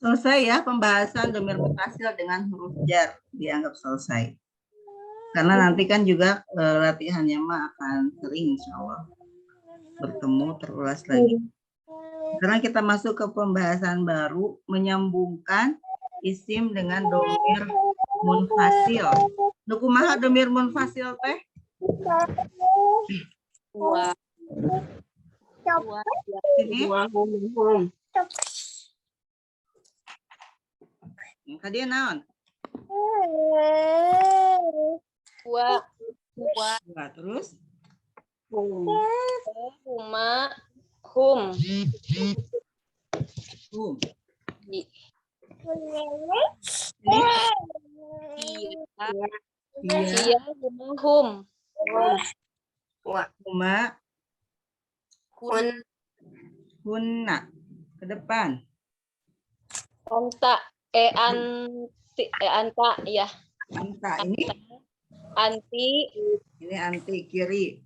Selesai ya pembahasan domir mutasil dengan huruf jar, dianggap selesai. Karena nanti kan juga latihannya mah akan sering insya Allah bertemu terulas lagi. Sekarang kita masuk ke pembahasan baru, menyambungkan isim dengan domir munfasil. Nukumaha domir munfasil teh? Dua. Sini. Tadi naon? Dua. Terus? Huma. Hum. Ini? Iya. Hum. Huma. Hunna. Ke depan. Anta. Anta. Ya. Anta. Ini? Anti. Ini anti kiri.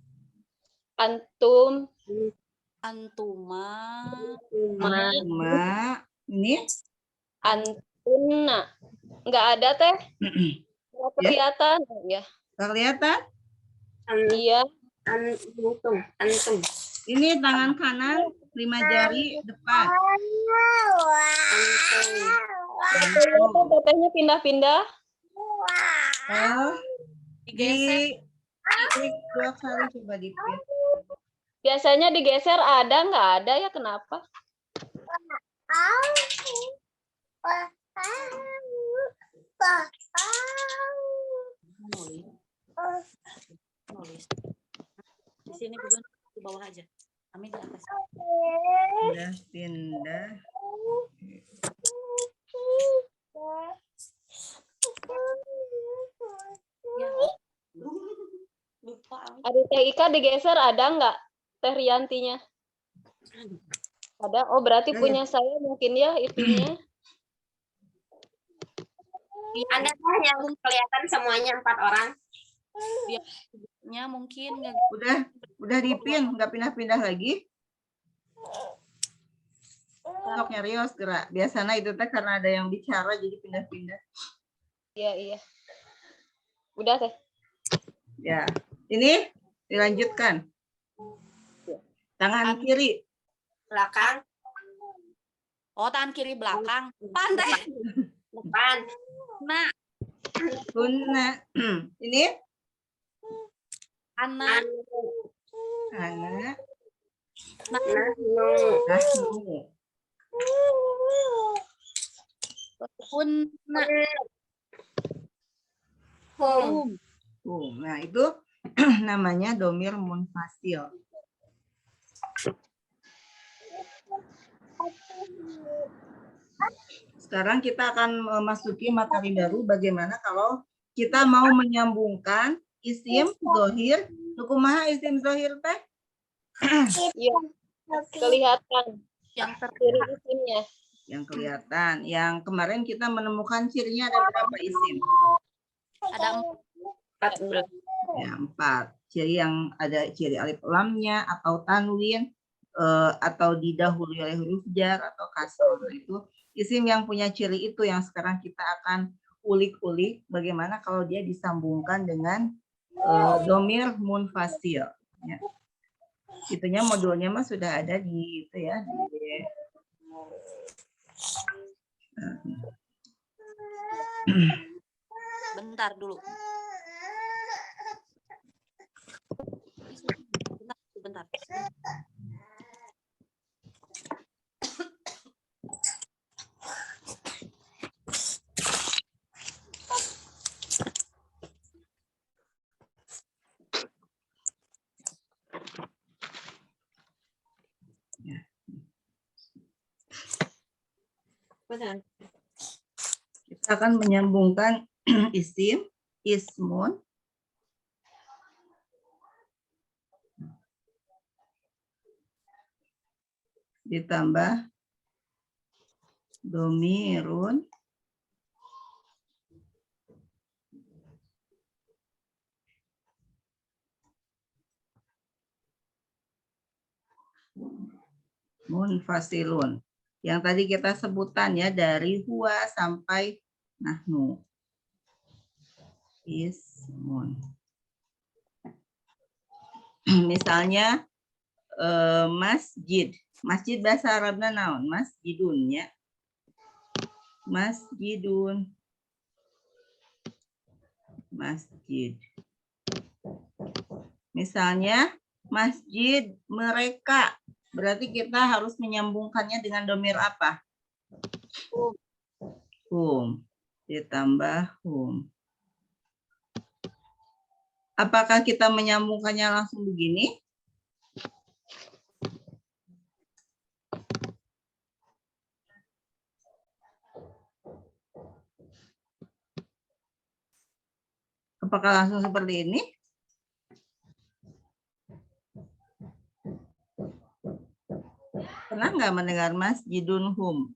Antum. Antuma. Antuma. Ini? Antunna. Enggak ada teh. Enggak kelihatan ya. Enggak kelihatan? Iya. Antum. Ini tangan kanan 5 jari depan. Tetehnya pindah-pindah. Oh, Digeser. diklik 2 kali coba diklik. Biasanya digeser ada, nggak ada ya kenapa? Nulis. Di sini bukan di bawah aja. Kami di atas. Pindah. Ya. Lupa. Ada Teh Ika digeser ada nggak Teh Riantinya? Ada. Oh berarti punya saya mungkin ya itunya. Ada yang kelihatan semuanya 4 orang. Dia mungkin nggak. Udah dipin, nggak pindah-pindah lagi. Sok nyarios gerak. Biasanya itu teh karena ada yang bicara jadi pindah-pindah. Iya. Udah Teh. Ya, ini dilanjutkan. Tangan kiri. Belakang. Oh, tangan kiri belakang. Pandai. Depan. Nah, Kunna. Ini? anak. Anak. Nahnu. Punna. Hum. Nah, itu namanya domir munfasil. Sekarang kita akan memasuki materi baru bagaimana kalau kita mau menyambungkan isim zohir. Nukumaha isim zohir teh? Iya. Kelihatan Yang ciri isimnya. Yang kelihatan. Yang kemarin kita menemukan cirinya ada berapa isim? ada 14. Ya, 4. Ciri yang ada ciri alif lamnya atau tanwin atau didahului oleh huruf jar atau kasroh. Itu isim yang punya ciri itu yang sekarang kita akan ulik-ulik bagaimana kalau dia disambungkan dengan domir munfasil. Ya. Itunya modulnya mah sudah ada di itu ya bentar dulu. Bentar. Kita akan menyambungkan isim, ismun, ditambah Domirun munfasilun. Yang tadi kita sebutan ya, dari huwa sampai nahnu. Ismun. Misalnya masjid. Masjid bahasa Arabnya naon? Masjidun ya. Masjidun. Masjid. Misalnya masjid mereka. Berarti kita harus menyambungkannya dengan domir apa? Hum. Ditambah hum. Apakah kita menyambungkannya langsung begini? Apakah langsung seperti ini? Pernah nggak mendengar masjidun hum?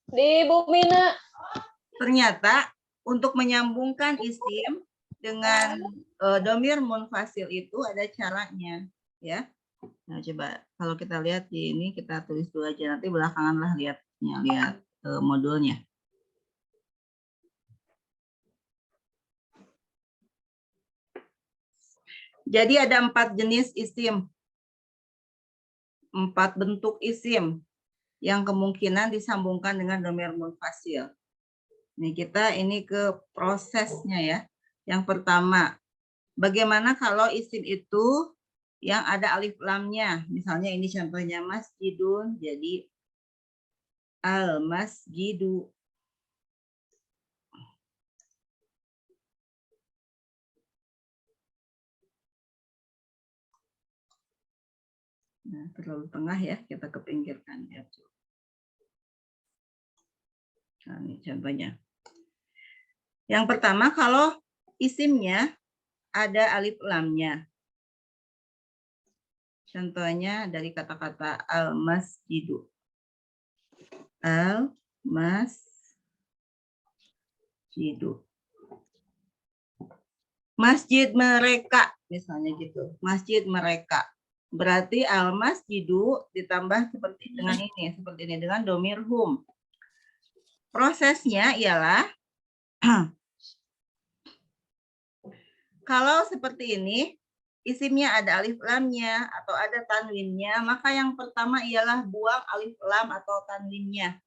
Di Bu Mina. Ternyata untuk menyambungkan isim dengan domir munfasil itu ada caranya, ya. Nah, coba kalau kita lihat di ini kita tulis dulu aja, nanti belakangan lah lihat modulnya. Jadi ada 4 jenis isim, 4 bentuk isim yang kemungkinan disambungkan dengan domir munfasil. Ini ke prosesnya ya. Yang pertama, bagaimana kalau isim itu yang ada alif lamnya? Misalnya ini contohnya masjidun, jadi al-masjidu. Nah, terlalu tengah ya, kita kepinggirkan ya. Nah, ini contohnya. Yang pertama, kalau isimnya ada alif lamnya. Contohnya dari kata-kata al-masjidu. Al-masjidu. Masjid mereka, misalnya gitu. Masjid mereka. Berarti al-masjidu ditambah seperti dengan ini, dengan domir hum. Prosesnya ialah kalau seperti ini, isimnya ada alif lamnya atau ada tanwinnya, maka yang pertama ialah buang alif lam atau tanwinnya.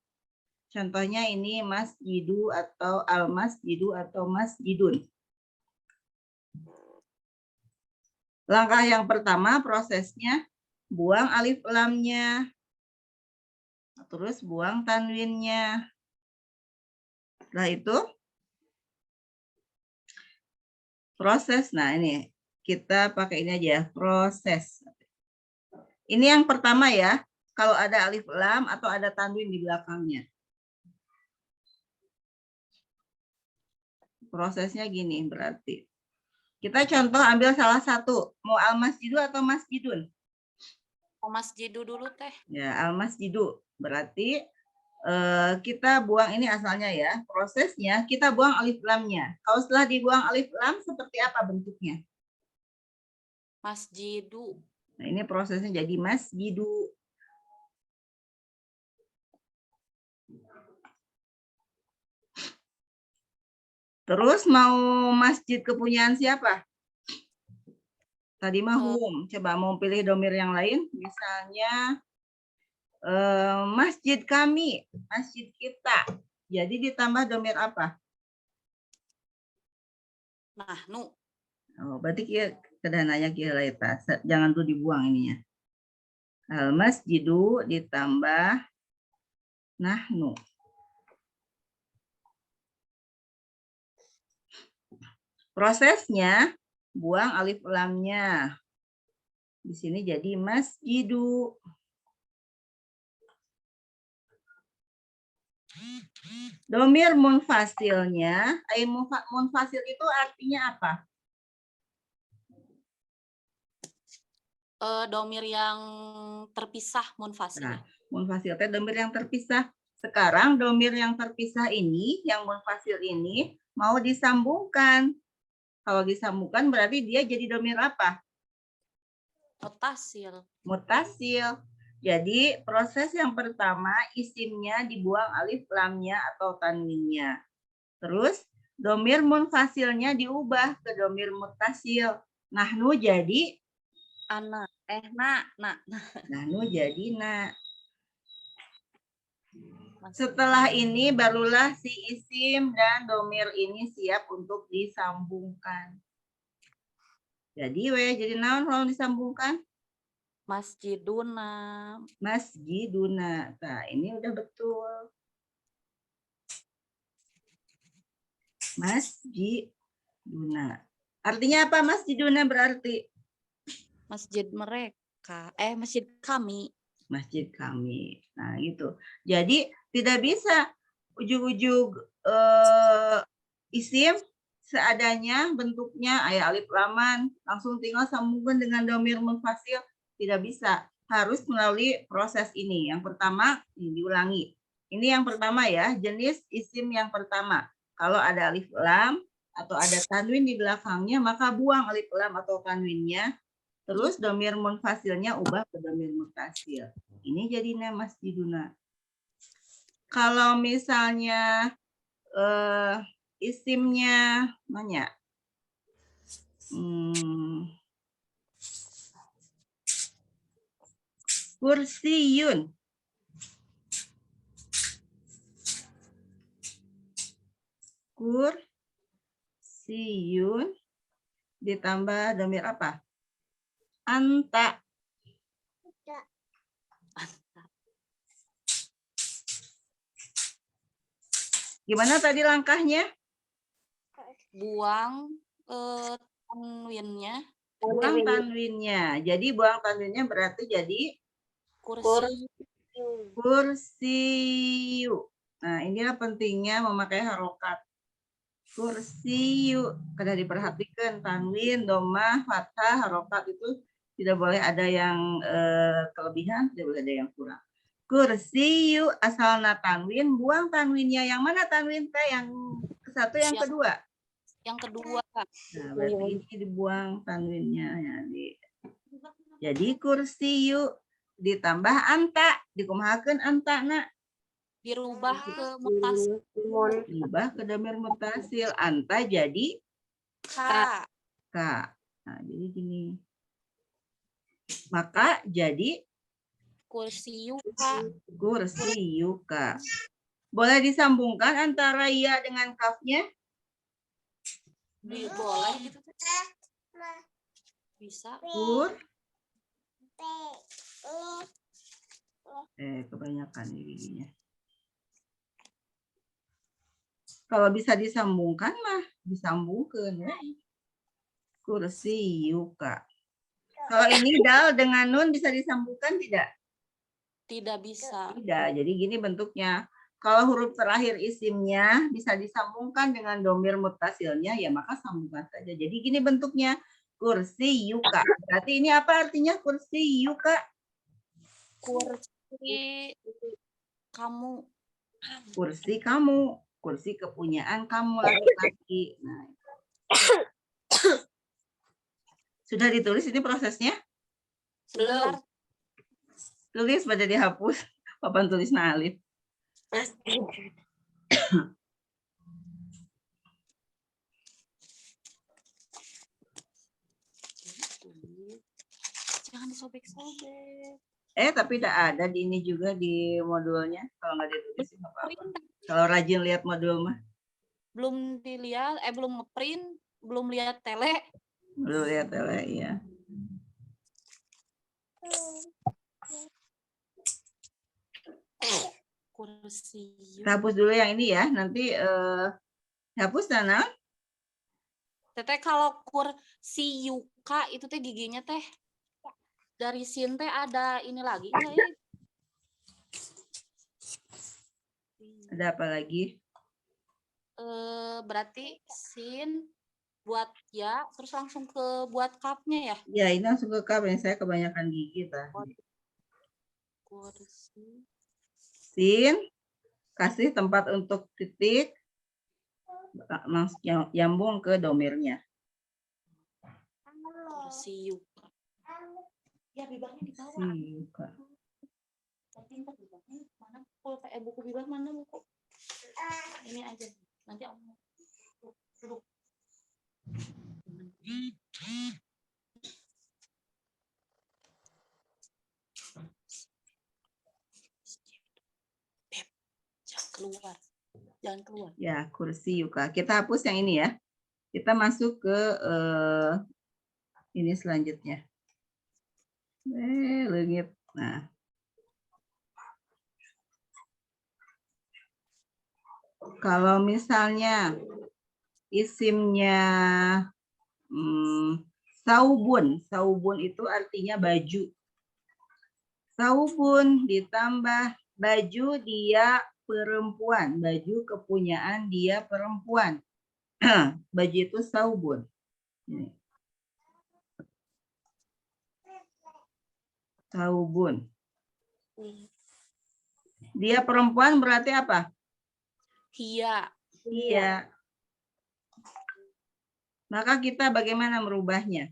Contohnya ini masjidu atau al-masjidu atau masjidun. Langkah yang pertama prosesnya buang alif lamnya, terus buang tanwinnya. Setelah itu proses. Nah ini kita pakai ini aja, proses. Ini yang pertama ya, kalau ada alif lam atau ada tanwin di belakangnya. Prosesnya gini berarti. Kita contoh ambil salah satu, mau al-masjidu atau masjidun? Masjidu dulu teh. Ya, al-masjidu. Berarti kita buang ini asalnya ya. Prosesnya kita buang alif lamnya. Kalau setelah dibuang alif lam seperti apa bentuknya? Masjidu. Nah, ini prosesnya jadi masjidu. Terus mau masjid kepunyaan siapa? Tadi mah hum. Coba mau pilih domir yang lain. Misalnya masjid kami, masjid kita. Jadi ditambah domir apa? Nahnu. Oh, berarti kedananya kira eta. Jangan tuh dibuang ininya. Al masjidu ditambah nahnu. Prosesnya buang alif lamnya. Di sini jadi masjidu. Domir munfasilnya, munfasil itu artinya apa? domir yang terpisah munfasil. Nah, munfasil teh domir yang terpisah. Sekarang domir yang terpisah ini, yang munfasil ini mau disambungkan. Kalau disambungkan berarti dia jadi domir apa? Mutasil. Mutasil. Jadi proses yang pertama isimnya dibuang alif lamnya atau tanwinnya. Terus domir munfasilnya diubah ke domir mutasil. Nahnu jadi Ana. Nak. nahnu jadi na. Masih. Setelah ini barulah si isim dan domir ini siap untuk disambungkan. Jadi jadi naon kalau disambungkan? Masjiduna. Masjiduna. Nah, ini udah betul. Masjiduna. Artinya apa masjiduna berarti? Masjid mereka. Masjid kami. Masjid kami. Nah, gitu. Jadi tidak bisa ujug-ujug isim seadanya bentuknya ayat alif laman langsung tinggal sambungkan dengan domir munfasil, tidak bisa. Harus melalui proses ini. Yang pertama ini diulangi. Ini yang pertama ya, jenis isim yang pertama. Kalau ada alif lam atau ada tanwin di belakangnya, maka buang alif lam atau tanwinnya. Terus domir munfasilnya ubah ke domir mutasil. Ini jadinya masjiduna. Kalau misalnya isimnya mana? Kursiyun. Kursiyun ditambah domir apa? Anta. Gimana tadi langkahnya? Buang tanwinnya. Buang tanwinnya. Jadi buang tanwinnya berarti jadi Kursi. kursiyu. Nah, inilah pentingnya memakai harokat. Kursiyu. Kada diperhatikan tanwin, domah, fathah, harokat itu tidak boleh ada yang kelebihan, tidak boleh ada yang kurang. Kursiyu asalna tanwin, buang tanwinnya. Yang mana tanwin teh? Yang satu, yang kedua? Yang kedua. Nah, berarti ini dibuang tanwinnya. Jadi kursiyu ditambah anta, dikumahakeun anta nak. Dirubah ke mutasil. Dirubah ke domir mutasil. Anta jadi Ka. ka. Nah, jadi gini. Maka jadi Kursiyuka. kursiyuka. Boleh disambungkan antara ya dengan kafnya? Boleh gitu. Bisa. Kebanyakan giginya. Kalau bisa disambungkan mah disambungkan ya. Kursiyuka. Kalau ini dal dengan nun bisa disambungkan tidak? Tidak bisa. Tidak. Jadi gini bentuknya. Kalau huruf terakhir isimnya bisa disambungkan dengan domir mutasilnya, ya maka sambungkan saja. Jadi gini bentuknya. Kursi yuka. Berarti ini apa artinya kursi yuka? Kursi kamu. Kursi kamu. Kursi kepunyaan kamu laki-laki. Nah. Sudah ditulis ini prosesnya? Belum. Tulis pada dihapus. Papan tulis alif. Jangan disobek-sobek. Tapi tidak ada di ini juga di modulnya. Kalau nggak ditulis nggak apa-apa. Kalau rajin lihat modul mah. Belum dilihat, belum ngeprint, belum lihat tele. Belum lihat tele, ya. Kursi. Hapus dulu yang ini ya. Nanti hapus sana. Teteh kalau kursi yuka itu teh giginya teh dari sin teh ada ini lagi. Ada apa lagi? Berarti sin buat ya, terus langsung ke buat cupnya ya. Ya, ini langsung ke cup. Yang saya kebanyakan gigi tadi. Kursi. Sin, kasih tempat untuk titik, langsung nyambung ke domirnya. Kursi Yuka. Ya, bibangnya di bawah. Si Yuka. Pintar bibangnya mana? Buku bibang mana buku? Ini aja. Nanti om duduk. Beb, jangan keluar. Jangan keluar. Ya, kursi Yuka. Kita hapus yang ini ya. Kita masuk ke ini selanjutnya. Lengit. Nah. Kalau misalnya isimnya saubun. Saubun itu artinya baju. Saubun ditambah baju dia perempuan. Baju kepunyaan dia perempuan. Baju itu saubun. Saubun. Dia perempuan berarti apa? Hia. Iya. Maka kita bagaimana merubahnya?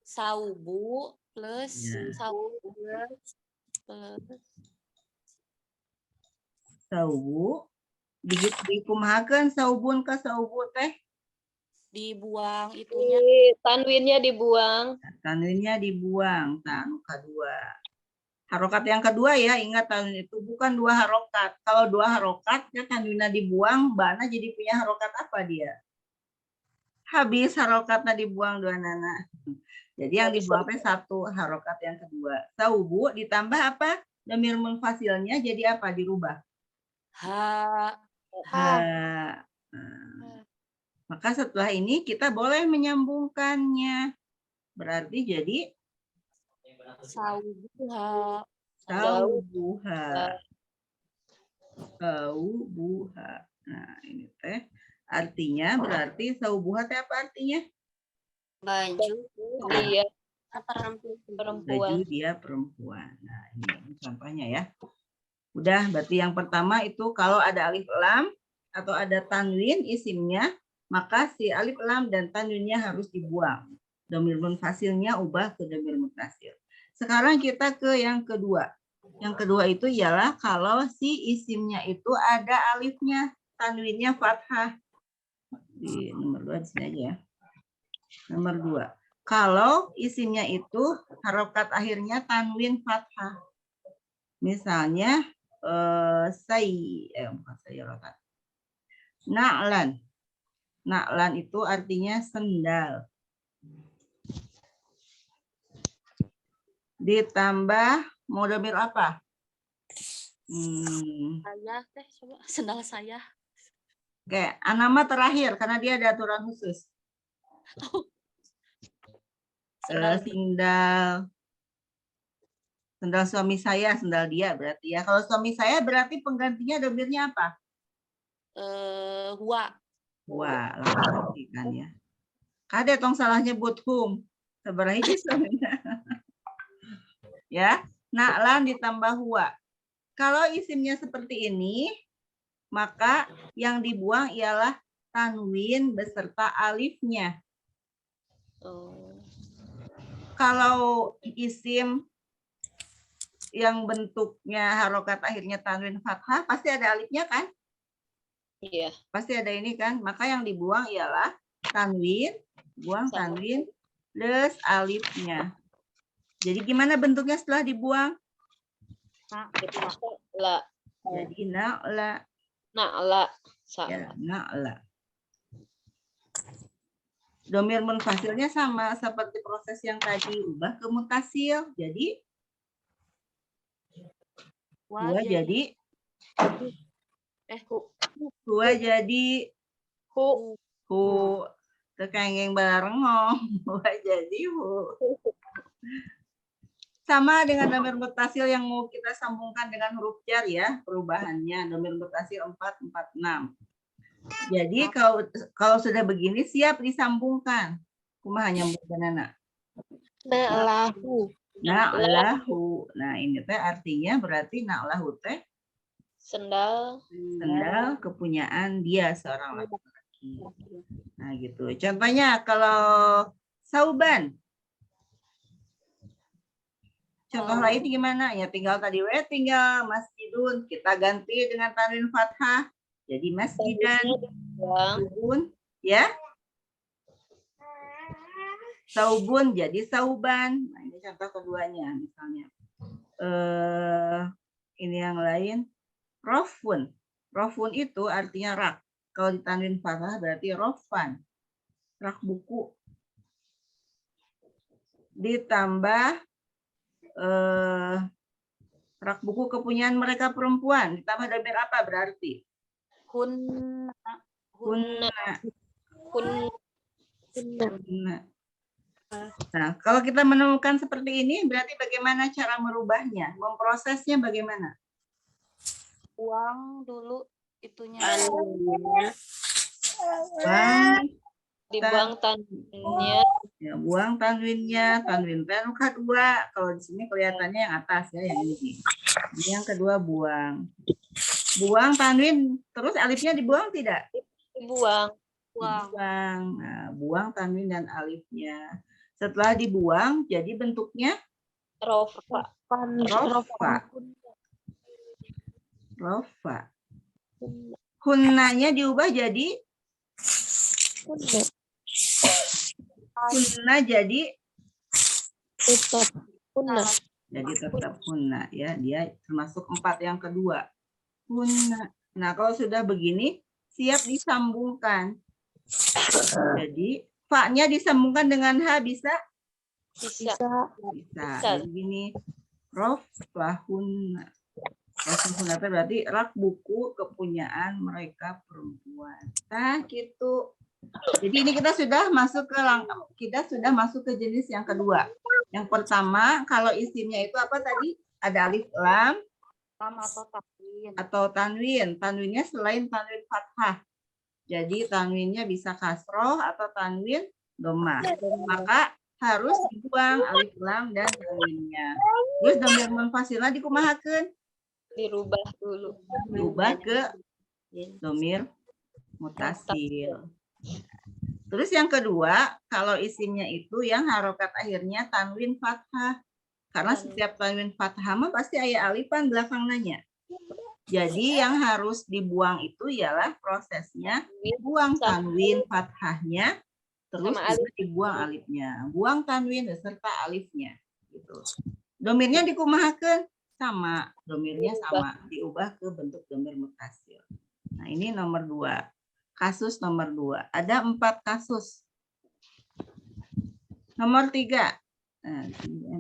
Saubu plus Ya. saubu plus Saubu. Dikumahakeun saubun ke saubu teh. dibuang itunya. Tanwinnya dibuang. Tanwinnya dibuang. Nah, kedua. Harokat yang kedua ya, ingat tanwin itu bukan dua harokat. Kalau dua harokat, ya tanwinnya dibuang, bana jadi punya harokat apa dia? Habis harokatnya dibuang dua nana. Jadi yang dibuang teh satu harokat yang kedua. Saubu ditambah apa? Dhamir munfasilnya jadi apa? Dirubah. Ha. Ha. Maka setelah ini kita boleh menyambungkannya. Berarti jadi Saubuha. saubuha. Saubuha. Nah, ini teh artinya berarti saubuha teh apa artinya? Baju Dia perempuan. Baju dia perempuan. Nah, ini contohnya ya. Udah, berarti yang pertama itu kalau ada alif lam atau ada tanwin isimnya, maka si alif lam dan tanwinnya harus dibuang. Dhamir munfasilnya ubah ke dhamir muttasil. Sekarang kita ke yang kedua. Yang kedua itu ialah kalau si isimnya itu ada alifnya, tanwinnya fathah. Di nomor 2 di sini aja ya. Nomor 2. Kalau isimnya itu harokat akhirnya tanwin fathah. Misalnya bukan sayyarokat. Na'lan. Na'lan itu artinya sendal. Ditambah mau dhamir apa? Saya teh coba sendal saya. Oke, anama terakhir karena dia ada aturan khusus. Sendal suami saya, sendal dia berarti ya. Kalau suami saya berarti penggantinya dhamirnya apa? Huwa. Wah, laki-laki kan ya. Kade tong salah nyebut hum. Sabaraha hiji suaminya. Ya, na'lan ditambah huwa. Kalau isimnya seperti ini, maka yang dibuang ialah tanwin beserta alifnya. Kalau isim yang bentuknya harokat akhirnya tanwin fathah, pasti ada alifnya kan? Iya. Pasti ada ini kan? Maka yang dibuang ialah tanwin, buang tanwin, plus alifnya. Jadi gimana bentuknya setelah dibuang? La. Jadi na'la. Na'la. Ya, na'la. Dhamir munfasilnya sama seperti proses yang tadi, ubah ke mutasil. Jadi huwa jadi huwa jadi hu. Tekengeng bareng huwa jadi hu. Sama dengan dhamir mutasil yang mau kita sambungkan dengan huruf jar ya, perubahannya dhamir mutasil 4, 4, 6. Jadi kalau sudah begini siap disambungkan. Kumaha nyambungkeunana? Na'lahu. Na'lahu. Nah, ini teh artinya berarti na'lahu teh Sendal. sendal kepunyaan dia seorang laki-laki. Nah, gitu. Contohnya kalau sauban. Contoh lain gimana? Ya tinggal tadi tinggal masjidun. Kita ganti dengan tanwin fathah. Jadi masjidan. Buang. Saubun, ya. Saubun jadi sauban. Nah, ini contoh keduanya misalnya. Ini yang lain. Rofun. Rofun itu artinya rak. Kalau ditanwin fathah berarti rofan. Rak buku. Ditambah rak buku kepunyaan mereka perempuan. Ditambah dhamir apa berarti? Hunna. Hunna. Kunna. Nah, kalau kita menemukan seperti ini, berarti bagaimana cara merubahnya? Memprosesnya bagaimana? Buang dulu itunya. Buang, Dibuang tangannya. ya, buang tanwinnya, tanwin yang kedua. Kalau di sini kelihatannya yang atas ya, yang ini. Ini yang kedua buang. Buang tanwin, terus alifnya dibuang tidak? Dibuang. Buang. Buang. Nah, buang tanwin dan alifnya. Setelah dibuang, jadi bentuknya Rofa. rofa. Rofa. Hunnanya diubah jadi hunna jadi Tetap. Hunna. jadi tetap hunna ya, dia termasuk 4 yang kedua. Hunna. Nah, kalau sudah begini siap disambungkan. Jadi fa-nya disambungkan dengan ha bisa? Bisa. Bisa. Jadi gini, roflahunna. Roflahunna itu berarti rak buku kepunyaan mereka perempuan. Nah, gitu. Jadi ini kita sudah masuk ke jenis yang kedua. Yang pertama, kalau isimnya itu apa tadi? Ada alif lam Lam atau tanwin. atau tanwin. Tanwinnya selain tanwin fathah. Jadi tanwinnya bisa kasroh atau tanwin domah. Maka harus dibuang alif lam dan tanwinnya. Terus dhamir munfasilna dikumahakeun? Dirubah dulu. Diubah ke dhamir mutasil. Terus yang kedua, kalau isimnya itu yang harokat akhirnya tanwin fathah. Karena setiap tanwin fathah mah pasti aya alifan belakangnya. Jadi yang harus dibuang itu ialah prosesnya buang tanwin fathahnya, terus Sama juga dibuang alifnya. Buang tanwin beserta alifnya. Gitu. Domirnya dikumahakeun sama, domirnya sama, diubah ke bentuk domir mutasil. Nah, ini nomor 2. Kasus nomor 2. Ada 4 kasus. Nomor 3. Nah,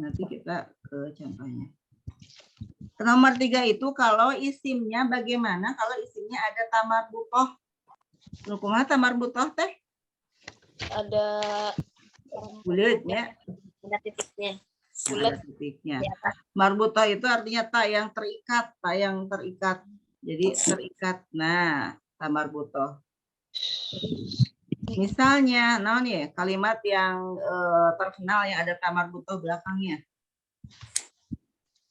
nanti kita ke contohnya. Nomor 3 itu kalau isimnya bagaimana? Kalau isimnya ada tamar butoh. Kumaha tamar butoh teh? Ada Buleutnya. Ada titiknya. bulat. Ada titiknya. Marbutoh itu artinya tak yang terikat, tak yang terikat. Jadi terikat. Nah, tamar butoh. Misalnya, naon ya, kalimat yang terkenal yang ada tamar butoh belakangnya.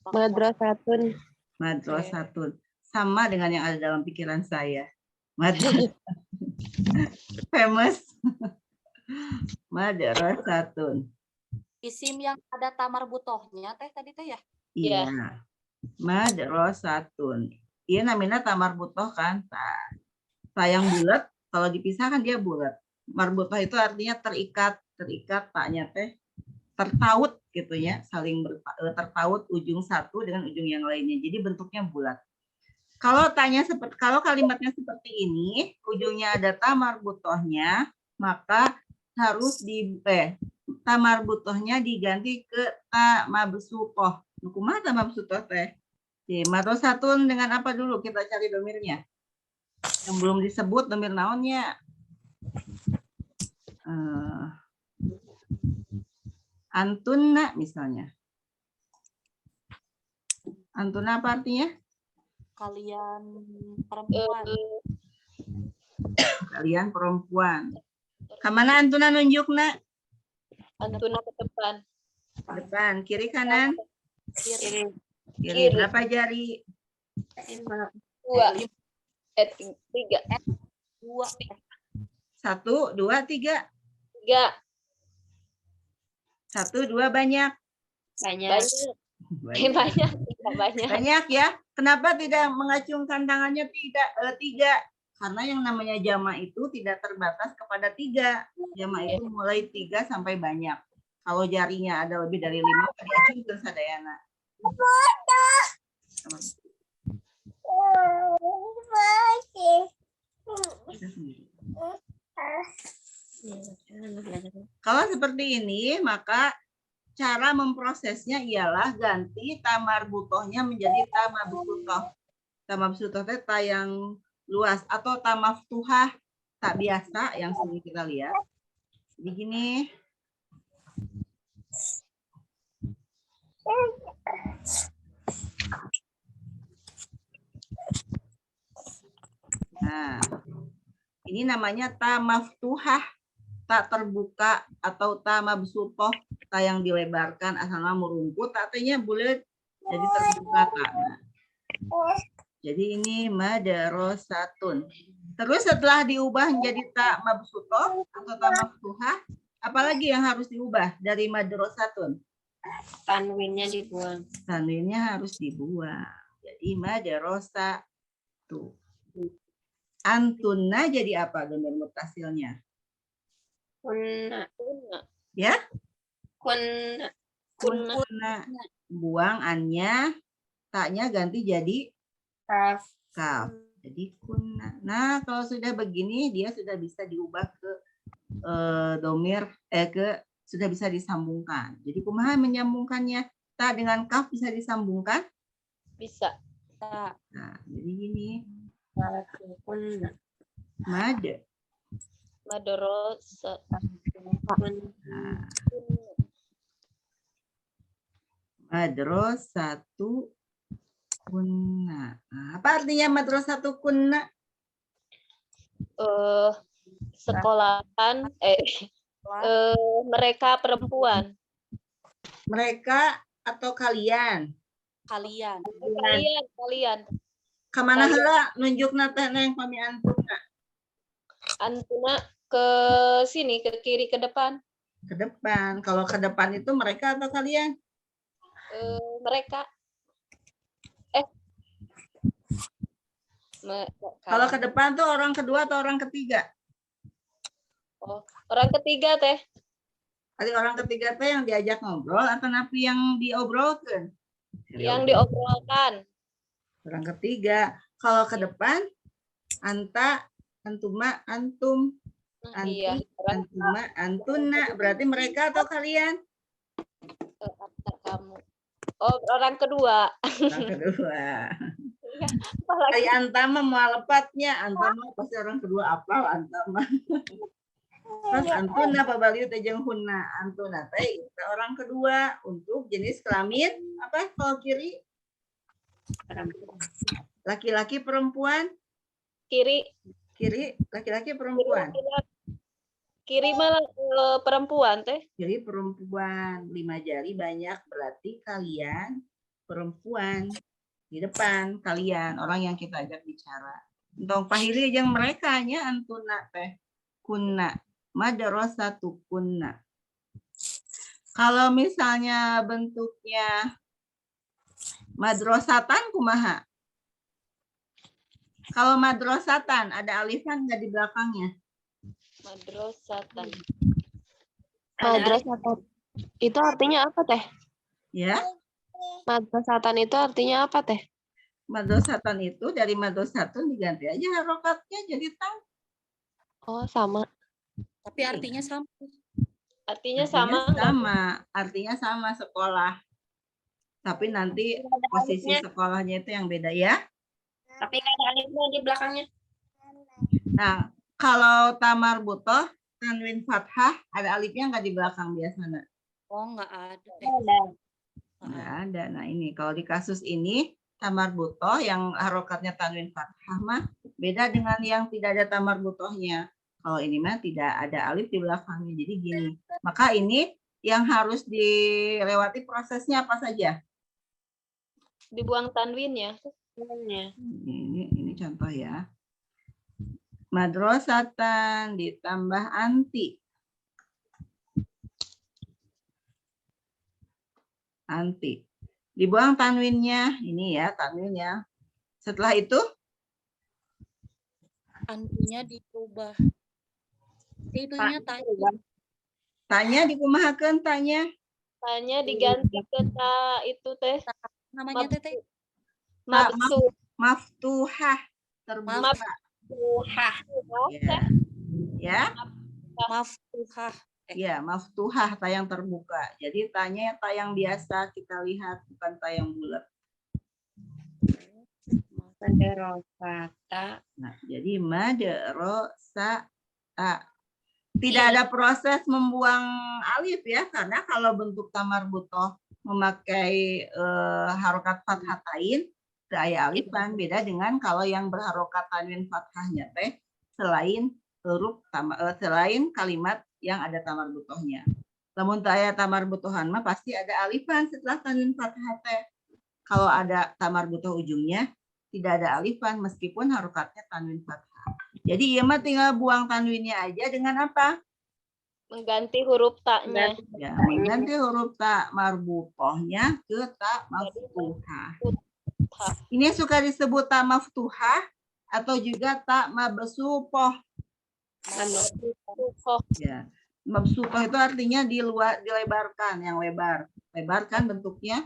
Madrasatun. Madrasatun. Sama dengan yang ada dalam pikiran saya. Madrasatun. Famous. Madrasatun. Isim yang ada tamar butohnya teh tadi teh ya. Iya. Madrasatun. Iya namanya tamar butoh kan. Ta yang bulat, kalau dipisahkan dia bulat. Marbutoh itu artinya terikat, taknya teh tertaut gitu ya, saling tertaut ujung satu dengan ujung yang lainnya. Jadi bentuknya bulat. Kalau kalimatnya seperti ini, ujungnya ada tamar butohnya, maka harus tamar butohnya diganti ke ta mabsutoh. Kumaha ta mabsutoh teh? Madrasatun dengan apa dulu? Kita cari domirnya. Yang belum disebut domir naonnya. Antunna misalnya. Antunna apa artinya? Kalian perempuan. kalian perempuan. Kemana Antuna nunjuk nak? Antuna ke depan. Depan, kiri kanan? Kiri. Kiri. Berapa jari? 2. 3. 2. 1, 2, 3. 3. 1, 2 banyak. Banyak. Banyak. Banyak. Banyak ya. Kenapa tidak mengacungkan tangannya tidak 3? Karena yang namanya jama itu tidak terbatas kepada 3. Jama itu mulai 3 sampai banyak. Kalau jarinya ada lebih dari 5, diacungkan sadayana. Kalau seperti ini, maka cara memprosesnya ialah ganti tamar butohnya menjadi tamabsutoh. Tamabsutoh itu ta yang luas atau tamaftuhah tak biasa yang sering kita lihat. Jadi gini. Nah, ini namanya tamaftuhah, tak terbuka atau tamabsutoh, tak yang dilebarkan asalnya merungkut, artinya boleh jadi terbuka tak. Nah, jadi ini madrasatun. Terus setelah diubah menjadi tak mabsutoh atau tak maftuhah, apalagi yang harus diubah dari madrasatun? Tanwinnya dibuang. Tanwinnya harus dibuang. Jadi madrasatu. Antuna jadi apa gambar mutasilnya? Kunna. Ya? Kunna. Kunna. Buang annya, taknya ganti jadi Kaf. kaf. Jadi kunna. Nah, kalau sudah begini dia sudah bisa diubah ke domir sudah bisa disambungkan. Jadi kumaha menyambungkannya? Ta dengan kaf bisa disambungkan? Bisa. Nah, jadi gini. Kunna. Mad. Madrasah. Nah, madrasatu kunna. Nah, apa artinya madrasatu kunna? Sekolahan mereka perempuan. Mereka atau kalian? Kalian. Kalian. Kemana heula nunjukna teh neng pami antuna? Antuna ke sini, ke kiri, ke depan. Ke depan. Kalau ke depan itu mereka atau kalian? Mereka. Kalau ke depan tuh orang kedua atau orang ketiga? Oh, orang ketiga teh. Tadi orang ketiga teh yang diajak ngobrol atau napi yang diobrolkan? Yang diobrolkan. Orang ketiga. Kalau ke depan, anta, antuma, antum, anti, Iya. antuma, antuna. Berarti mereka atau kalian? Kamu. Oh, orang kedua. Orang kedua. Apalagi. Dari antama mau lepatnya, antama pasti orang kedua apal antama. Terus antuna pabaliu tejeng hunna, antuna teh itu orang kedua untuk jenis kelamin apa kalau kiri? Laki-laki perempuan? Kiri. Kiri laki-laki perempuan. Kiri malah perempuan teh. Kiri perempuan, 5 jari banyak berarti kalian perempuan. Di depan kalian orang yang kita ajak bicara. Entong pahili yang mereka nya antuna teh kunna madrasatu kunna. Kalau misalnya bentuknya madrasatan kumaha? Kalau madrasatan ada alifan nggak di belakangnya? Madrasatan. Madrasatan. Itu artinya apa teh? Ya, Madrasatan itu artinya apa teh? madrasatan itu dari madrasatun diganti aja harokatnya jadi tang. Oh, sama. Tapi artinya sama. Artinya sama. Artinya sama sekolah. Tapi nanti posisi sekolahnya itu yang beda ya. Tapi nggak ada alifnya di belakangnya. Nah, kalau tamar butoh, tanwin fathah, ada alifnya nggak di belakang biasanya? Oh, nggak ada. Nggak ada. Nah ini, kalau di kasus ini, tamar butoh yang harokatnya tanwin fathah mah Beda dengan yang tidak ada tamar butohnya. Kalau ini mah tidak ada alif di belakangnya. Jadi gini. Maka ini yang harus dilewati prosesnya apa saja? Dibuang tanwinnya. Ini contoh ya. Madrasatan ditambah anti. Anti. Dibuang tanwinnya. Ini ya tanwinnya. Setelah itu Antinya dirubah. Itunya tanya. tanya dikumahakeun tanya. Tanya diganti ke ta itu teh. Namanya Teteh? Mabsu. Maftuhah. Terbuka. Maftuhah. Ya. Ya. Maftuhah. Ya, maftuhah tayang terbuka. Jadi tanya tayang biasa kita lihat bukan tayang bulat. Madrasata. Nah, jadi madrasata. Tidak ada proses membuang alif ya, karena kalau bentuk tamar butoh memakai harokat fathatain, aya alifan. Beda dengan kalau yang berharokat tanwin fathahnya teh selain huruf selain kalimat yang ada tamar butohnya. Namun aya tamar butohan mah pasti ada alifan setelah tanwin fathah teh. Kalau ada tamar butoh ujungnya tidak ada alifan meskipun harokatnya tanwin fathah. Jadi iya mah tinggal buang tanwinnya aja dengan apa? Mengganti huruf taknya. Ya, mengganti huruf tak marbutohnya ke tak maftuhah. Ini suka disebut tak maftuhah atau juga tak mabsupoh. Ya. Mabsupoh itu artinya dilebarkan, yang lebar. Lebarkan bentuknya.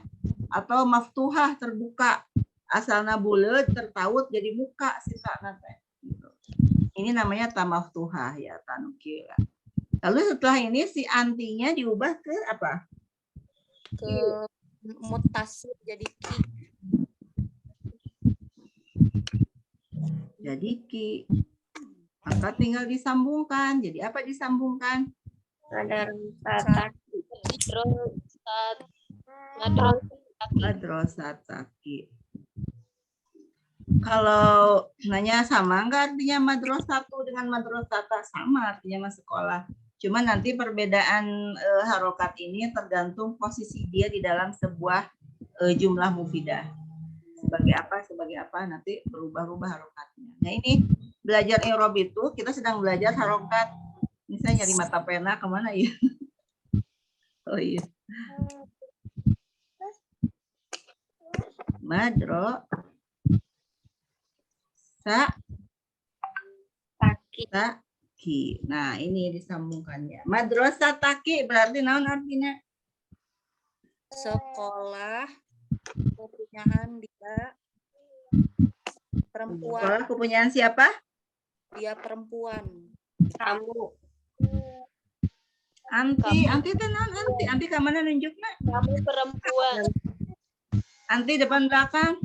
Atau maftuhah terbuka. Asalna buleut tertaut jadi muka sisa nate. Gitu. Ini namanya tak maftuhah ya tanukil. Lalu setelah ini si antinya diubah ke apa? Ke mutasi jadi ki. Jadi ki. Maka tinggal disambungkan. Jadi apa disambungkan? Madrasata. Madrasataki. Kalau nanya sama enggak artinya madrasatu dengan madrasata? Sama artinya mas sekolah. Cuma nanti perbedaan harokat ini tergantung posisi dia di dalam sebuah jumlah mufidah. Sebagai apa nanti berubah-ubah harokatnya. Nah ini belajar i'rab itu kita sedang belajar harokat. Ini saya nyari mata pena kemana ya? Oh iya. Taki. Nah, ini disambungkannya. Madrasataki berarti naon artinya? Sekolah kepunyaan dia perempuan. Sekolah kepunyaan siapa? Dia perempuan. Kamu. Anti itu naon anti? Anti ke mana nunjuknya? Kamu perempuan. Anti depan belakang?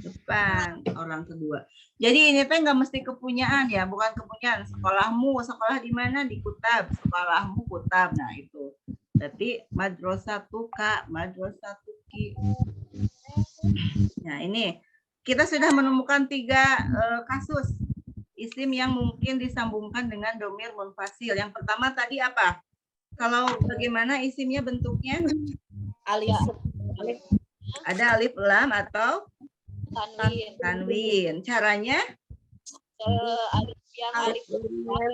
Depan orang kedua. Jadi ini teh nggak mesti kepunyaan ya, bukan kepunyaan. Sekolah di mana? Di Kutab. Sekolahmu Kutab. Nah itu. Berarti madrasatuka, madrasatuki. Nah ini kita sudah menemukan 3 kasus isim yang mungkin disambungkan dengan domir munfasil. Yang pertama tadi apa? Kalau bagaimana isimnya bentuknya? Alif. Ada alif lam atau tanwin. Caranya? Alif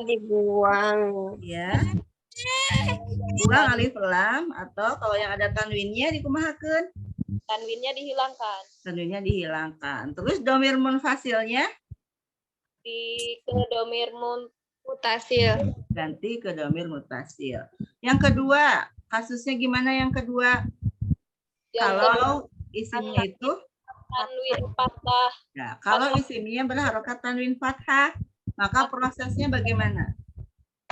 Dibuang. Ya. Buang alif lam atau kalau yang ada tanwinnya dikumahakeun. tanwinnya dihilangkan. Tanwinnya dihilangkan. Terus domir munfasilnya Ke domir mutasil. ganti ke domir mutasil. Yang kedua, kasusnya gimana yang kedua? Kalau isimnya itu tanwin fathah. ya, kalau isimnya berharokat tanwin fathah, maka prosesnya bagaimana?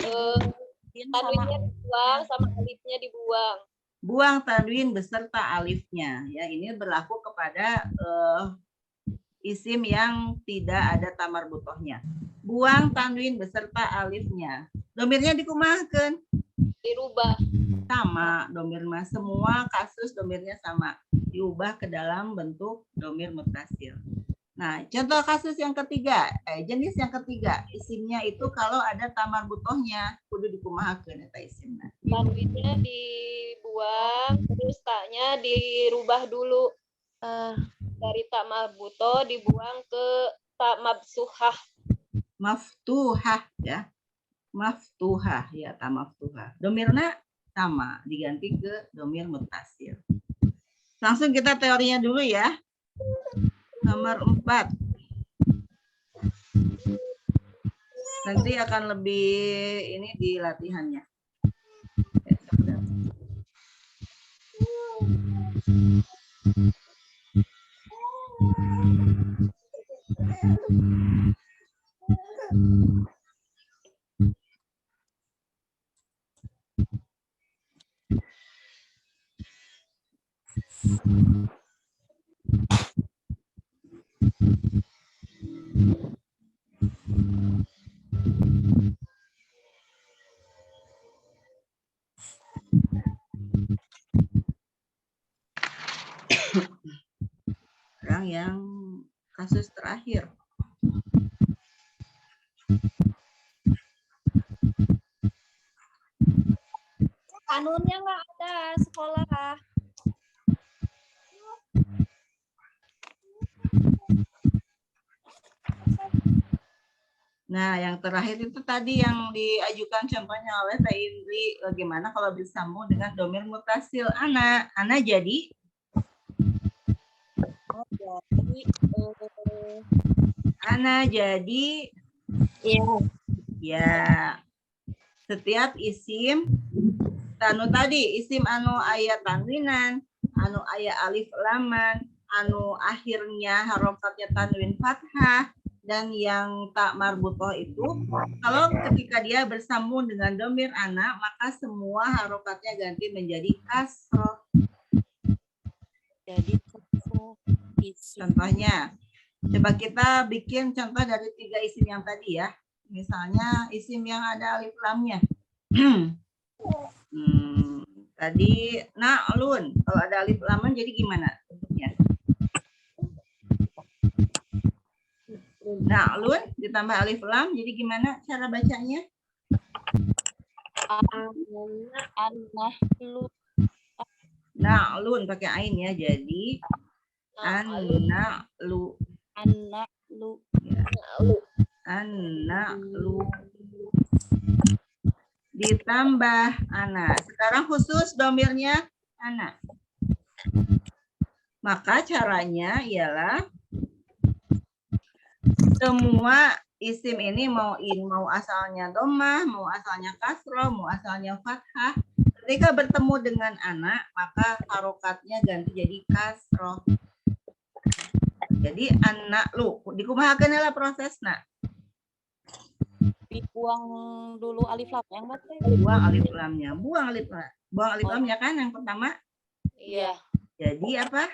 Tanwinnya dibuang sama alifnya dibuang. Buang tanwin beserta alifnya. Ya, ini berlaku kepada isim yang tidak ada tamar butohnya. Buang tanwin beserta alifnya. Domirnya dikumahakeun. Dirubah. Sama domir mas, semua kasus domirnya sama, diubah ke dalam bentuk domir mutasil. Nah, contoh kasus yang ketiga, jenis yang ketiga, isimnya itu kalau ada tamar butohnya, kudu dikumahakeun eta isimna. Tanwinnya dibuang, terus taknya dirubah dulu. Dari tak marbuto dibuang ke tak mabsuhah. Maftuhah ya. Maftuhah ya, ta maftuhah. Domirna sama, diganti ke domir mutasil. Langsung kita teorinya dulu ya. Nomor 4. Nanti akan lebih ini di latihannya. Sekarang yang kasus terakhir. Kanunnya nggak ada sekolah. Nah, yang terakhir itu tadi yang diajukan contohnya oleh Teh Indri, bagaimana kalau disambung dengan domir mutasil anak. Anak jadi ya setiap isim tanu tadi isim anu aya tanwinan, anu aya alif laman, anu akhirnya harokatnya tanwin fathah, dan yang tak marbutoh itu kalau ketika dia bersambung dengan domir anak maka semua harokatnya ganti menjadi kasroh. Jadi isim. Contohnya, coba kita bikin contoh dari 3 isim yang tadi ya. Misalnya isim yang ada alif lamnya. Tadi na'lun. Kalau ada alif laman jadi gimana bentuknya? Na'lun ditambah alif lam jadi gimana cara bacanya? Na'lun pakai ain ya. Jadi an-na'lu. An-na'lu. Ditambah anak. Sekarang khusus domirnya anak. Maka caranya ialah semua isim ini mau asalnya domah, mau asalnya kasroh, mau asalnya fathah. Ketika bertemu dengan anak, maka harokatnya ganti jadi kasroh. Jadi anak lu dikumahakeun lah prosesna. Dibuang dulu alif lam yang mati. Buang alif lamnya. Buang alif lamnya kan yang pertama. Iya. Jadi apa?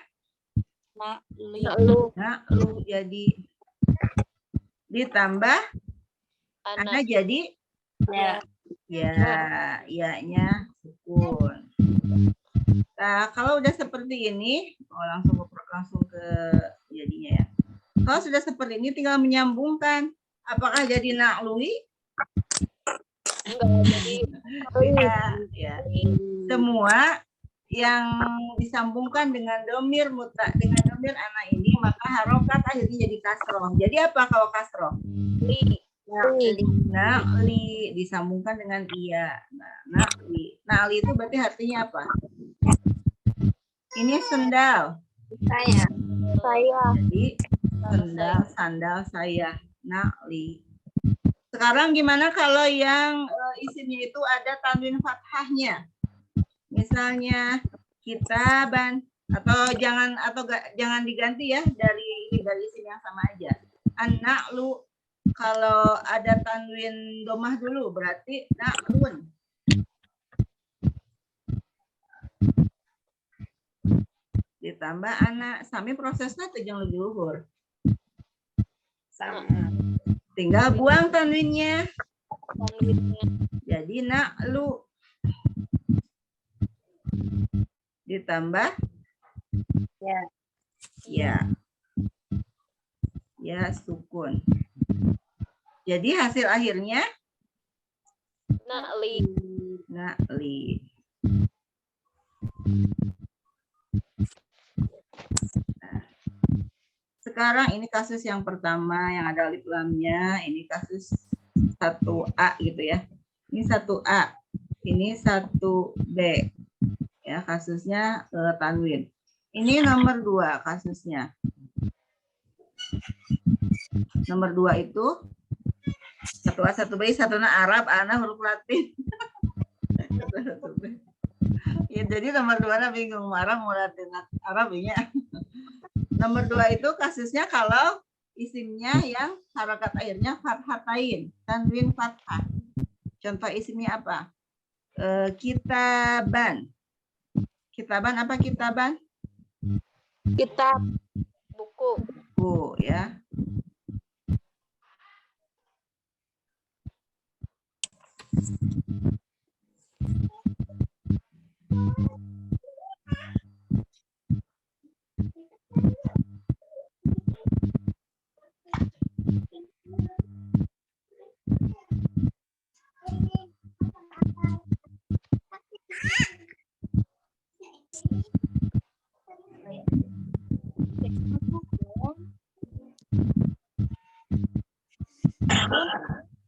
Na'lu. Na'lu jadi ditambah anak jadi ya-nya sukun. Nah, kalau udah seperti ini, langsung ke jadinya ya. Kalau sudah seperti ini tinggal menyambungkan. Apakah jadi na'lui? Enggak jadi. Ya. Semua yang disambungkan dengan domir anak ini maka harokat akhirnya jadi kasroh. Jadi apa kalau kasroh? Na'li disambungkan dengan iya. Na'li. Na'li itu berarti artinya apa? Ini sendal. Saya. Jadi sandal saya. Na'li. Sekarang gimana kalau yang isimnya itu ada tanwin fathahnya? Misalnya kitaban atau jangan diganti ya dari isim yang sama aja. An-na'lu kalau ada tanwin domah dulu berarti na'lun. Ditambah anak, sami prosesnya tujang lebih luhur. Sama. Tinggal buang tanwinnya. Jadi na'lu. Ditambah ya. ya sukun. Jadi hasil akhirnya Na'li. na'li. Nah, sekarang ini kasus yang pertama yang ada alif lamnya, ini kasus 1A gitu ya. Ini 1A, ini 1B. Ya, kasusnya tanwin. Ini nomor 2 kasusnya. Nomor 2 itu 1A, 1B, 1 Arab, ana huruf Latin. Ya, jadi nomor 2 bingung marah mau Latin Arab ya. Nomor 2 itu kasusnya kalau isimnya yang harokat akhirnya fathatain, tanwin fathah. Contoh isimnya apa? Kitaban. Kitaban apa kitaban? Kitab. Buku. Bu ya.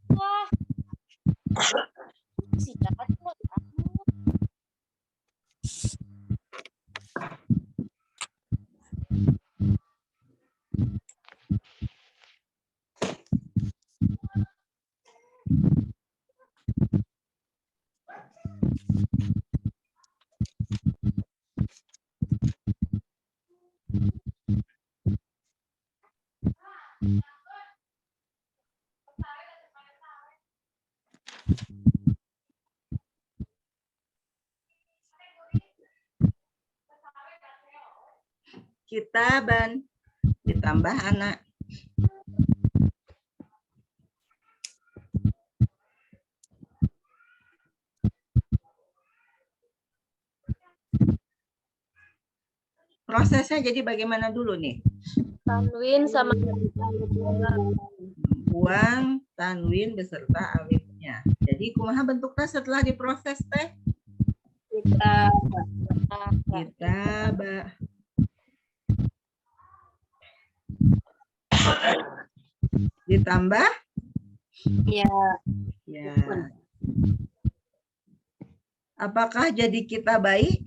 Wah. Si Jaka tuh Kitaban ditambah anak. Prosesnya jadi bagaimana dulu nih? Tanwin sama Buang tanwin beserta alifnya. Jadi kumaha bentuknya setelah diproses teh? Kitabah. Ditambah? Ya. Ya. Apakah jadi kita baik?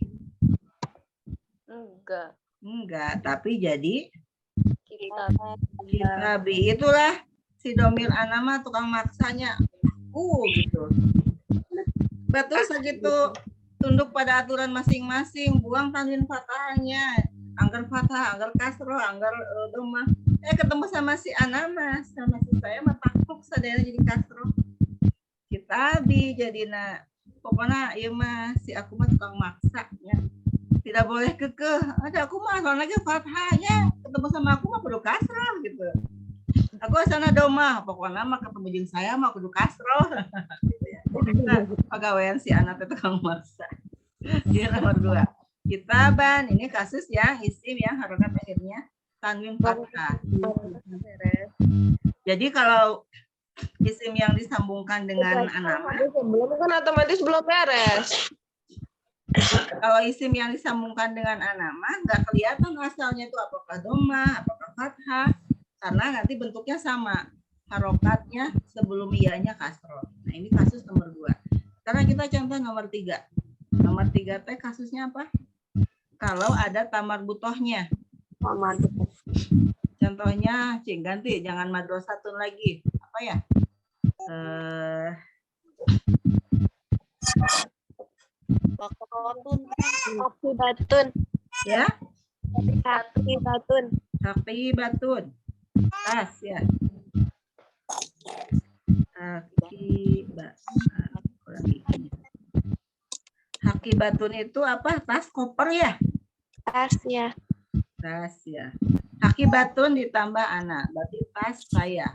enggak. Enggak, tapi jadi Kita kitabi. Itulah si domir anama tukang maksanya. Gitu. Betul segitu tunduk pada aturan masing-masing, buang tanwin fathahnya, anggar fathah, anggar kasroh, anggar domah. Ketemu sama si anama, sama si saya mah takluk sadaya jadi kasroh. Kitabi jadina. Pokoknya ieu mah si aku mah tukang maksanya. Tidak boleh kekeh. Ada aku mah soalnya fathahnya, ketemu sama aku mah kudu kasroh gitu. Aku asana domah, pokoknya mah ketemu jeung saya mah kudu kasroh. Gitu ya. Nah, pegawaian si anak itu tukang maksa. Dia nomor 2. Kitaban, ini kasus yang isim yang harokat akhirnya tanwin fathah. Jadi kalau isim yang disambungkan dengan anama, Belum kan otomatis belum beres. kalau isim yang disambungkan dengan anama nggak kelihatan asalnya itu apakah domah, apakah fathah, karena nanti bentuknya sama, harokatnya sebelum ianya kasroh. Nah ini kasus nomor 2. Sekarang kita contoh nomor 3. Nomor 3 teh kasusnya apa? Kalau ada tamar butohnya. Contohnya, Cing, ganti, jangan madrasatun lagi. Apa ya? Akibatun. Ya? Akibatun. Akibatun. Tas ya. Akibatun itu apa? Tas koper ya? Tas ya. Tas ya. Akibatun ditambah anak, berarti tas saya.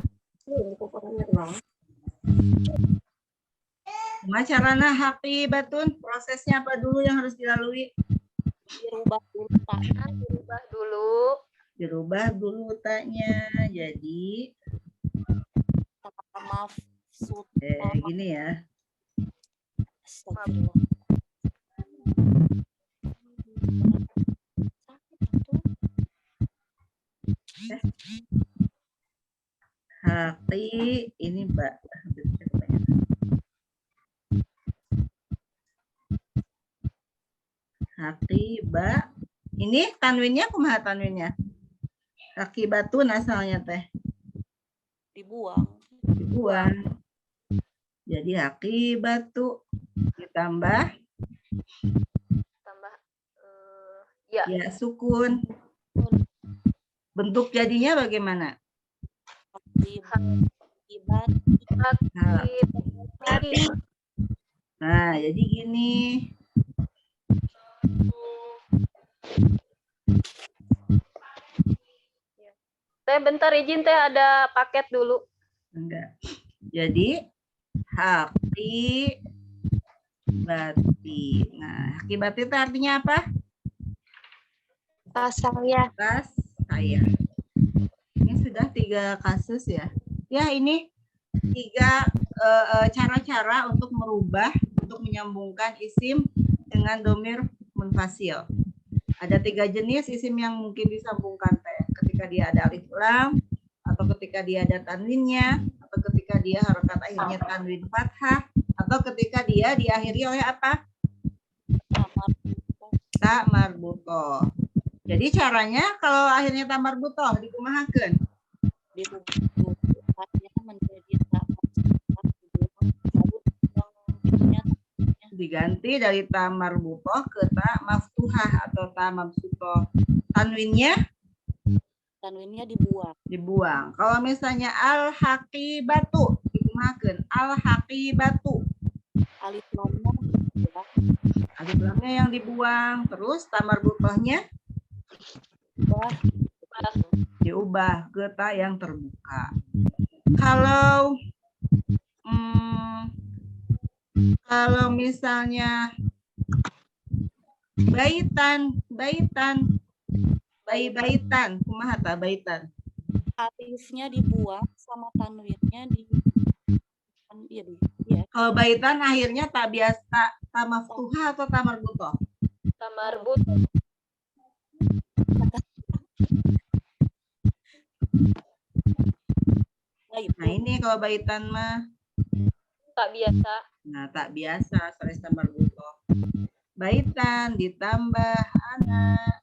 Macarana akibatun, prosesnya apa dulu yang harus dilalui? dirubah dulu tangan, dirubah dulu Dirubah dulu taknya. Jadi Mafsud. gini ya. Astagfirullah. Hati ini Mbak. Hati ba. Ini tanwinnya kumaha tanwinnya? Kaki batu asalnya teh. Dibuang. Dibuang. Jadi haki batu ditambah Tambah ya. ya sukun. Bentuk jadinya bagaimana? Akibat. Nah, Hati. nah, jadi gini. Teh bentar izin teh ada paket dulu. Enggak. Jadi haki bati. Nah, haki bati itu artinya apa? Tas saya. Tas saya. Ini sudah 3 kasus ya. Ya, ini 3 cara-cara untuk merubah, untuk menyambungkan isim dengan domir munfasil. Ada 3 jenis isim yang mungkin disambungkan teh. Ketika dia ada alif lam, atau ketika dia ada tanwinnya, atau ketika dia harokat akhirnya tanwin fathah, atau ketika dia diakhiri oleh apa? Ta marbutoh. Jadi caranya kalau akhirnya ta marbutoh dikumahakeun. Menjadi Diganti dari ta marbutoh ke ta maftuhah atau ta mabsutoh. Tanwinnya dibuang. dibuang. Kalau misalnya al-haqibatu dikumahakeun al-haqibatu. Alif lamnya dibuang. Alif lamnya yang dibuang, terus ta marbutohnya diubah ke ta yang terbuka. Kalau misalnya baitan, kumaha ta baitan? Alifnya dibuang sama tanwinnya di iya. Kalau baitan akhirnya tak biasa ta maftuhah atau ta marbutoh? Ta marbut. Nah, ini kalau baitan mah Tak biasa. nah tak biasa sanes ta marbutoh. Baitan ditambah anak.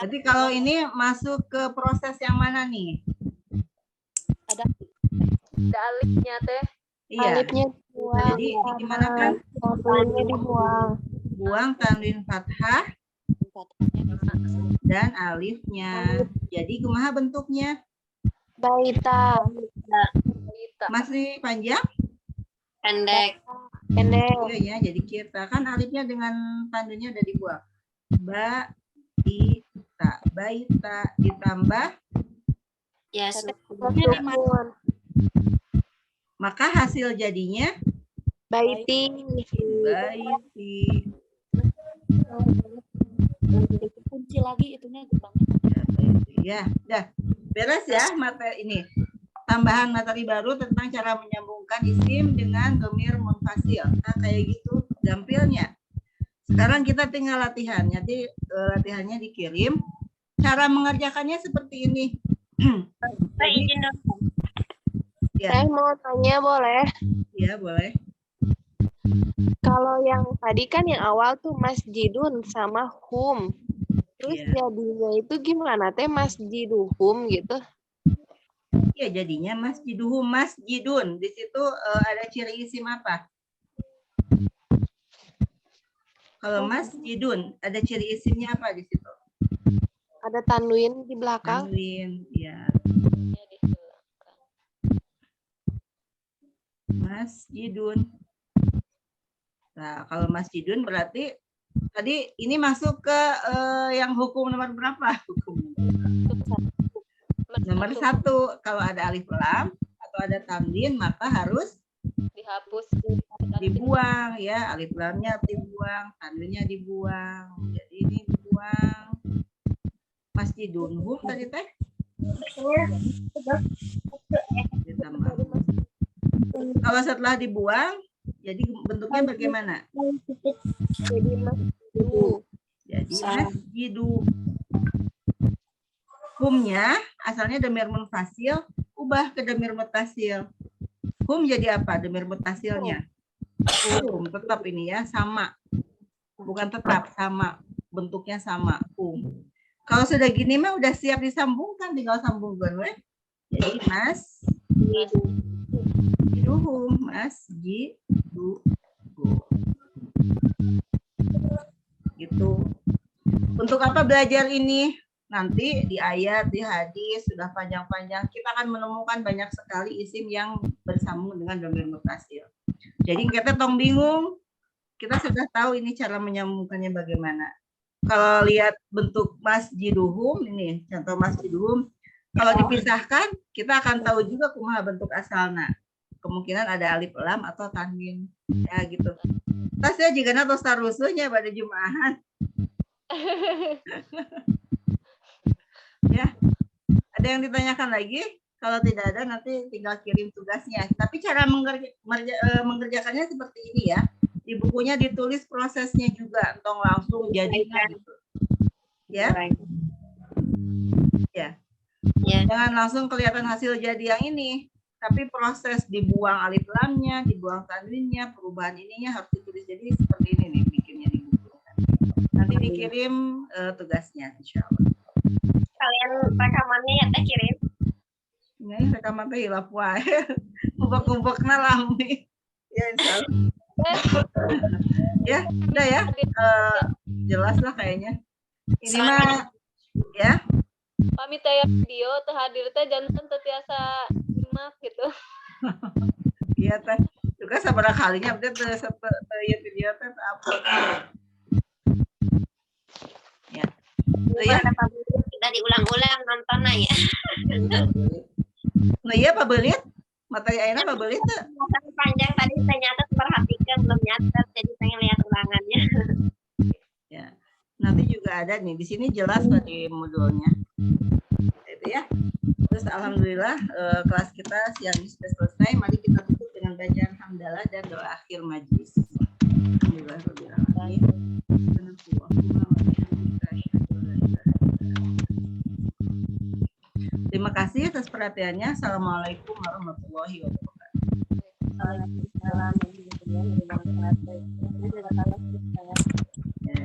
Jadi kalau ini masuk ke proses yang mana nih? ada Ada alifnya teh. Iya. Alifnya dibuang. Jadi gimana kan? Tanwinnya dibuang. Buang tanwin fathah dan alifnya. Jadi kumaha bentuknya? Baita. Kita. Masih panjang? Pendek. Pendek. Iya ya, jadi kita kan alifnya dengan tandunya udah dibuang. Baita ditambah Ya, Sukun. maka hasil jadinya Baiti. baiti. kunci lagi itunya gampang. Ya, dah beres ya materi ini. Tambahan materi baru tentang cara menyambungkan isim dengan domir munfasil. Nah, kayak gitu gampilnya. Sekarang kita tinggal latihan. Jadi latihannya dikirim. Cara mengerjakannya seperti ini. Saya izin dong. Ya, Saya mau tanya boleh? ya boleh. Kalau yang tadi kan yang awal tuh masjidun sama hum. Terus Iya. jadinya itu gimana teh masjiduhum gitu? Ya jadinya masjiduhum masjidun. Di situ ada ciri isim apa? Kalau masjidun ada ciri isimnya apa di situ? Ada tanwin di belakang. Tanwin, ya. Masjidun. Nah, kalau masjidun berarti tadi ini masuk ke yang hukum nomor berapa? Hukum nomor 1. Kalau ada alif lam atau ada tanwin maka harus Dihapus. dibuang ya, alif lamnya dibuang, tanwinnya dibuang. Jadi ini dibuang. Masjid masjidun. Hum tadi teh ditambah. Kalau setelah dibuang, jadi bentuknya bagaimana? Jadi masjidu. Jadi masjidu. Humnya asalnya dhamir munfasil, ubah ke dhamir mutasil. Hum jadi apa? Dhamir mutasilnya. Hum tetap ini ya, sama. Bukan tetap, sama. Bentuknya sama. Hum. Kalau sudah gini mah udah siap disambungkan, tinggal sambungkan weh. Jadi masjiduhum, masjiduhum. Gitu. Untuk apa belajar ini? Nanti di ayat, di hadis, sudah panjang-panjang, kita akan menemukan banyak sekali isim yang bersambung dengan dhamir mutasil. Jadi kita tong bingung, kita sudah tahu ini cara menyambungkannya bagaimana. Kalau lihat bentuk masjiduhum, ini contoh masjiduhum, kalau dipisahkan, kita akan tahu juga kumaha bentuk asalna. Kemungkinan ada alif lam atau tanwin. Ya gitu. Tasnya jika natos tarusuhnya pada Jum'ahan. Ya, ada yang ditanyakan lagi? Kalau tidak ada nanti tinggal kirim tugasnya. Tapi cara mengerjakannya seperti ini ya. Di bukunya ditulis prosesnya juga, entong langsung jadikan gitu. Ya. Ya. Jangan langsung kelihatan hasil jadi yang ini, tapi proses dibuang alif lamnya, dibuang tanwinnya, perubahan ininya harus ditulis. Jadi seperti ini nih bikinnya di buku. Nanti dikirim tugasnya, insya Allah. Kalian rekamannya ya teh kirim. Ini rekaman teh hilap wae. Kubek-kubekna lami. Ya insyaallah. Ya, udah ya. Jelas lah kayaknya. Ini mah ya. Pamit aya video teu hadir teh janten teu tiasa nyimak gitu. Iya teh. Juga sabaraha kalinya update teu ieu video teh apa. Ya. Ya. Kita diulang-ulang nontonnya ya. Nah iya Pak Belit, materi ayeuna Pak Belit tuh. Panjang tadi ternyata perhatikan belum nyatet jadi pengen lihat ulangannya. Ya. Nanti juga ada nih di sini jelas tadi modulnya. Itu ya. Terus alhamdulillah kelas kita siang ini sudah selesai. Mari kita tutup dengan bacaan hamdalah dan doa akhir majlis. Alhamdulillah. Terima kasih atas perhatiannya. Assalamualaikum warahmatullahi wabarakatuh. Waalaikumsalam warahmatullahi wabarakatuh. Ya.